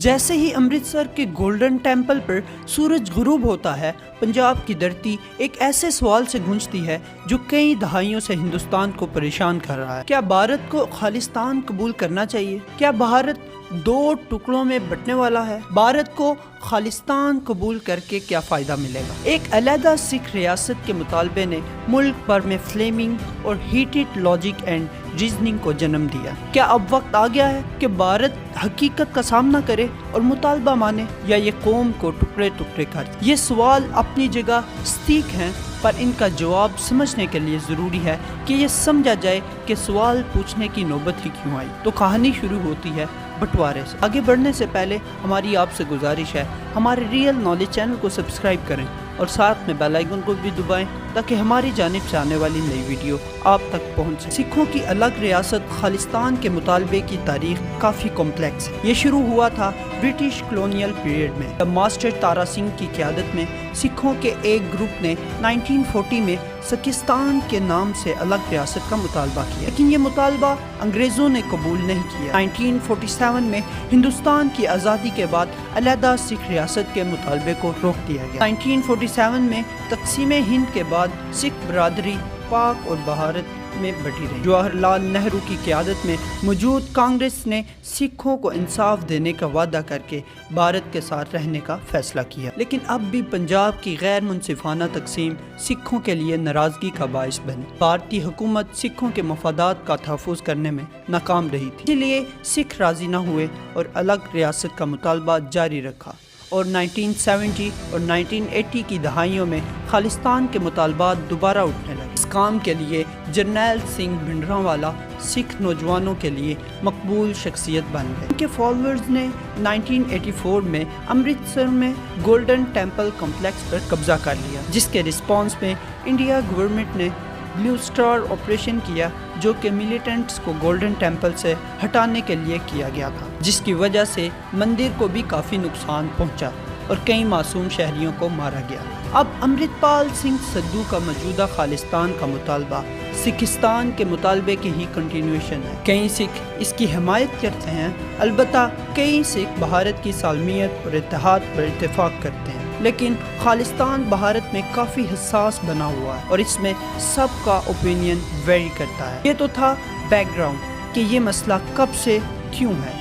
جیسے ہی امرتسر کے golden temple پر سورج غروب ہوتا ہے، پنجاب کی دھرتی ایک ایسے سوال سے گونجتی ہے جو کئی دہائیوں سے ہندوستان کو پریشان کر رہا ہے۔ کیا بھارت کو خالستان قبول کرنا چاہیے؟ کیا بھارت دو ٹکڑوں میں بٹنے والا ہے؟ بھارت کو خالستان قبول کر کے کیا فائدہ ملے گا؟ ایک علیحدہ سکھ ریاست کے مطالبے نے ملک بھر میں فلیمنگ اور ہیٹڈ لاجک اینڈ ریزننگ کو جنم دیا۔ کیا اب وقت آ گیا ہے کہ بھارت حقیقت کا سامنا کرے اور مطالبہ مانے، یا یہ قوم کو ٹکڑے ٹکڑے کر؟ یہ سوال اپنی جگہ ستیک ہیں، پر ان کا جواب سمجھنے کے لیے ضروری ہے کہ یہ سمجھا جائے کہ سوال پوچھنے کی نوبت ہی کیوں آئی۔ تو کہانی شروع ہوتی ہے بٹوارے سے۔ آگے بڑھنے سے پہلے ہماری آپ سے گزارش ہے، ہمارے ریئل نالج چینل کو سبسکرائب کریں اور ساتھ میں بیل آئیکن کو بھی دبائیں تاکہ ہماری جانب سے آنے والی نئی ویڈیو آپ تک پہنچے۔ سکھوں کی الگ ریاست خالستان کے مطالبے کی تاریخ کافی کمپلیکس ہے۔ یہ شروع ہوا تھا برٹش کلونیل پیریڈ میں، جب ماسٹر تارا سنگھ کی قیادت میں سکھوں کے ایک گروپ نے 1940 میں سکھستان کے نام سے الگ ریاست کا مطالبہ کیا، لیکن یہ مطالبہ انگریزوں نے قبول نہیں کیا۔ 1947 میں ہندوستان کی آزادی کے بعد علیحدہ سکھ ریاست کے مطالبے کو روک دیا گیا۔ 1947 میں تقسیم ہند کے بعد سکھ برادری پاک اور بھارت میں بٹی رہی۔ جواہر لال نہرو کی قیادت میں موجود کانگریس نے سکھوں کو انصاف دینے کا وعدہ کر کے بھارت کے ساتھ رہنے کا فیصلہ کیا، لیکن اب بھی پنجاب کی غیر منصفانہ تقسیم سکھوں کے لیے ناراضگی کا باعث بنی۔ بھارتی حکومت سکھوں کے مفادات کا تحفظ کرنے میں ناکام رہی تھی، اسی لیے سکھ راضی نہ ہوئے اور الگ ریاست کا مطالبہ جاری رکھا، اور 1970 اور 1980 کی دہائیوں میں خالستان کے مطالبات دوبارہ اٹھنے لگے۔ اس کام کے لیے جرنیل سنگھ بھنڈراوالا سکھ نوجوانوں کے لیے مقبول شخصیت بن گئے۔ ان کے فالوورز نے 1984 میں امرتسر میں گولڈن ٹیمپل کمپلیکس پر قبضہ کر لیا، جس کے رسپانس میں انڈیا گورنمنٹ نے بلیو اسٹار آپریشن کیا، جو کہ ملیٹنٹس کو گولڈن ٹیمپل سے ہٹانے کے لیے کیا گیا تھا، جس کی وجہ سے مندر کو بھی کافی نقصان پہنچا اور کئی معصوم شہریوں کو مارا گیا۔ اب امرتپال سنگھ سدھو کا موجودہ خالستان کا مطالبہ سکھستان کے مطالبے کی ہی کنٹینیوشن ہے۔ کئی سکھ اس کی حمایت کرتے ہیں، البتہ کئی سکھ بھارت کی سالمیت اور اتحاد پر اتفاق کرتے ہیں، لیکن خالستان بھارت میں کافی حساس بنا ہوا ہے اور اس میں سب کا اوپینین ویری کرتا ہے۔ یہ تو تھا بیک گراؤنڈ کہ یہ مسئلہ کب سے کیوں ہے۔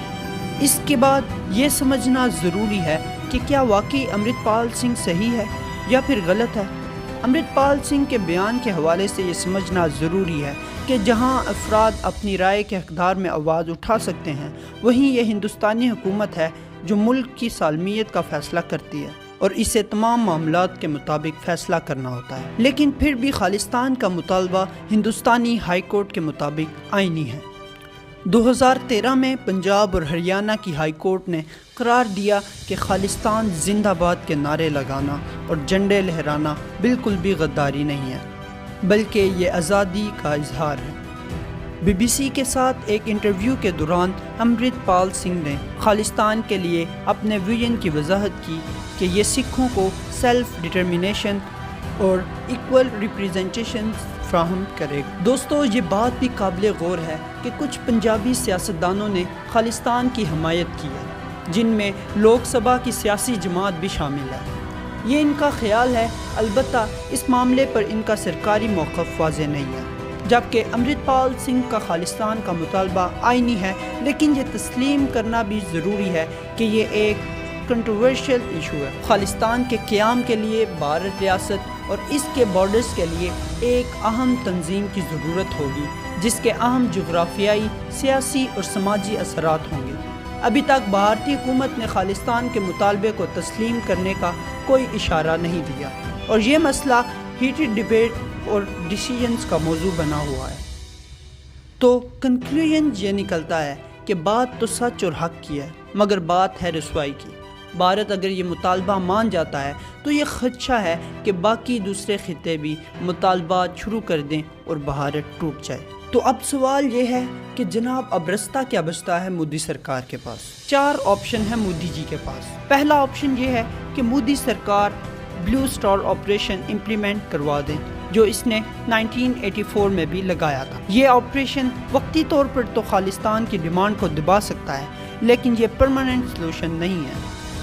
اس کے بعد یہ سمجھنا ضروری ہے کہ کیا واقعی امرتپال سنگھ صحیح ہے یا پھر غلط ہے۔ امرتپال سنگھ کے بیان کے حوالے سے یہ سمجھنا ضروری ہے کہ جہاں افراد اپنی رائے کے حقدار میں آواز اٹھا سکتے ہیں، وہیں یہ ہندوستانی حکومت ہے جو ملک کی سالمیت کا فیصلہ کرتی ہے اور اسے تمام معاملات کے مطابق فیصلہ کرنا ہوتا ہے۔ لیکن پھر بھی خالستان کا مطالبہ ہندوستانی ہائی کورٹ کے مطابق آئینی ہے۔ 2013 میں پنجاب اور ہریانہ کی ہائی کورٹ نے قرار دیا کہ خالستان زندہ باد کے نعرے لگانا اور جھنڈے لہرانا بالکل بھی غداری نہیں ہے، بلکہ یہ آزادی کا اظہار ہے۔ بی بی سی کے ساتھ ایک انٹرویو کے دوران امرتپال سنگھ نے خالستان کے لیے اپنے ویژن کی وضاحت کی کہ یہ سکھوں کو سیلف ڈٹرمنیشن اور ایکول ریپریزنٹیشن فراہم کرے گا۔ دوستو، یہ بات بھی قابل غور ہے کہ کچھ پنجابی سیاستدانوں نے خالستان کی حمایت کی ہے، جن میں لوک سبھا کی سیاسی جماعت بھی شامل ہے۔ یہ ان کا خیال ہے، البتہ اس معاملے پر ان کا سرکاری موقف واضح نہیں ہے۔ جبکہ امرتپال سنگھ کا خالستان کا مطالبہ آئینی ہے، لیکن یہ تسلیم کرنا بھی ضروری ہے کہ یہ ایک کنٹروورشل ایشو ہے۔ خالستان کے قیام کے لیے بھارت ریاست اور اس کے بارڈرز کے لیے ایک اہم تنظیم کی ضرورت ہوگی، جس کے اہم جغرافیائی، سیاسی اور سماجی اثرات ہوں گے۔ ابھی تک بھارتی حکومت نے خالستان کے مطالبے کو تسلیم کرنے کا کوئی اشارہ نہیں دیا، اور یہ مسئلہ ہیٹڈ ڈیبیٹ اور ڈیسیژنز کا موضوع بنا ہوا ہے۔ تو کنکلوژن یہ نکلتا ہے کہ بات تو سچ اور حق کی ہے، مگر بات ہے رسوائی کی۔ بھارت اگر یہ مطالبہ مان جاتا ہے تو یہ خدشہ ہے کہ باقی دوسرے خطے بھی مطالبات شروع کر دیں اور بھارت ٹوٹ جائے۔ تو اب سوال یہ ہے کہ جناب اب رستہ کیا بچتا ہے مودی سرکار کے پاس؟ 4 آپشن ہے مودی جی کے پاس۔ پہلا آپشن یہ ہے کہ مودی سرکار بلیو اسٹار آپریشن امپلیمنٹ کروا دیں، جو اس نے 1984 میں بھی لگایا تھا۔ یہ آپریشن وقتی طور پر تو خالستان کی ڈیمانڈ کو دبا سکتا ہے، لیکن یہ پرماننٹ سلوشن نہیں ہے،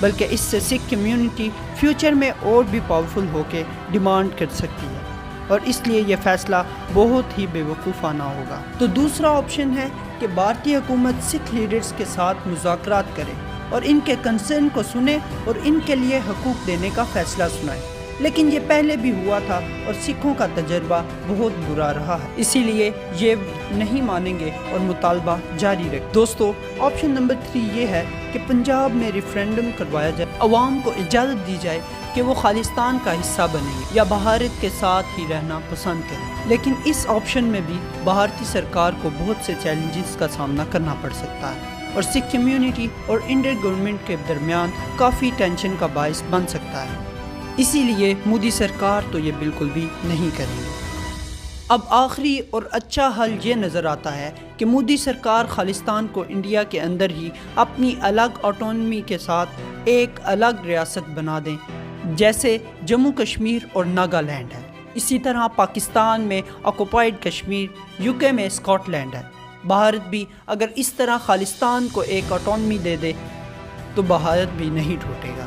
بلکہ اس سے سکھ کمیونٹی فیوچر میں اور بھی پاورفل ہو کے ڈیمانڈ کر سکتی ہے، اور اس لیے یہ فیصلہ بہت ہی بے وقوفانہ ہوگا۔ تو دوسرا آپشن ہے کہ بھارتی حکومت سکھ لیڈرز کے ساتھ مذاکرات کرے اور ان کے کنسرن کو سنے اور ان کے لیے حقوق دینے کا فیصلہ سنائے، لیکن یہ پہلے بھی ہوا تھا اور سکھوں کا تجربہ بہت برا رہا ہے، اسی لیے یہ نہیں مانیں گے اور مطالبہ جاری رکھیں۔ دوستو، آپشن نمبر 3 یہ ہے کہ پنجاب میں ریفرینڈم کروایا جائے، عوام کو اجازت دی جائے کہ وہ خالستان کا حصہ بنیں گے یا بھارت کے ساتھ ہی رہنا پسند کریں، لیکن اس آپشن میں بھی بھارتی سرکار کو بہت سے چیلنجز کا سامنا کرنا پڑ سکتا ہے اور سکھ کمیونٹی اور انڈین گورنمنٹ کے درمیان کافی ٹینشن کا باعث بن سکتا ہے، اسی لیے مودی سرکار تو یہ بالکل بھی نہیں کریں گے۔ اب آخری اور اچھا حل یہ نظر آتا ہے کہ مودی سرکار خالستان کو انڈیا کے اندر ہی اپنی الگ آٹونومی کے ساتھ ایک الگ ریاست بنا دیں، جیسے جموں کشمیر اور ناگالینڈ ہے۔ اسی طرح پاکستان میں آکوپائڈ کشمیر، UK میں اسکاٹ لینڈ ہے۔ بھارت بھی اگر اس طرح خالستان کو ایک آٹونومی دے دے تو بھارت بھی نہیں ٹوٹے گا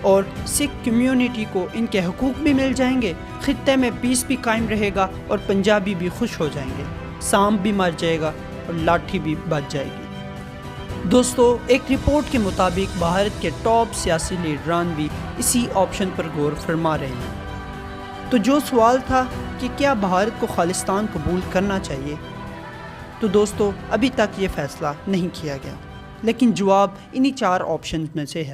اور سکھ کمیونٹی کو ان کے حقوق بھی مل جائیں گے، خطے میں پیس بھی قائم رہے گا اور پنجابی بھی خوش ہو جائیں گے، سانپ بھی مر جائے گا اور لاٹھی بھی بچ جائے گی۔ دوستو، ایک رپورٹ کے مطابق بھارت کے ٹاپ سیاسی لیڈران بھی اسی آپشن پر غور فرما رہے ہیں۔ تو جو سوال تھا کہ کیا بھارت کو خالستان قبول کرنا چاہیے، تو دوستو ابھی تک یہ فیصلہ نہیں کیا گیا، لیکن جواب انہی 4 آپشنز میں سے ہے۔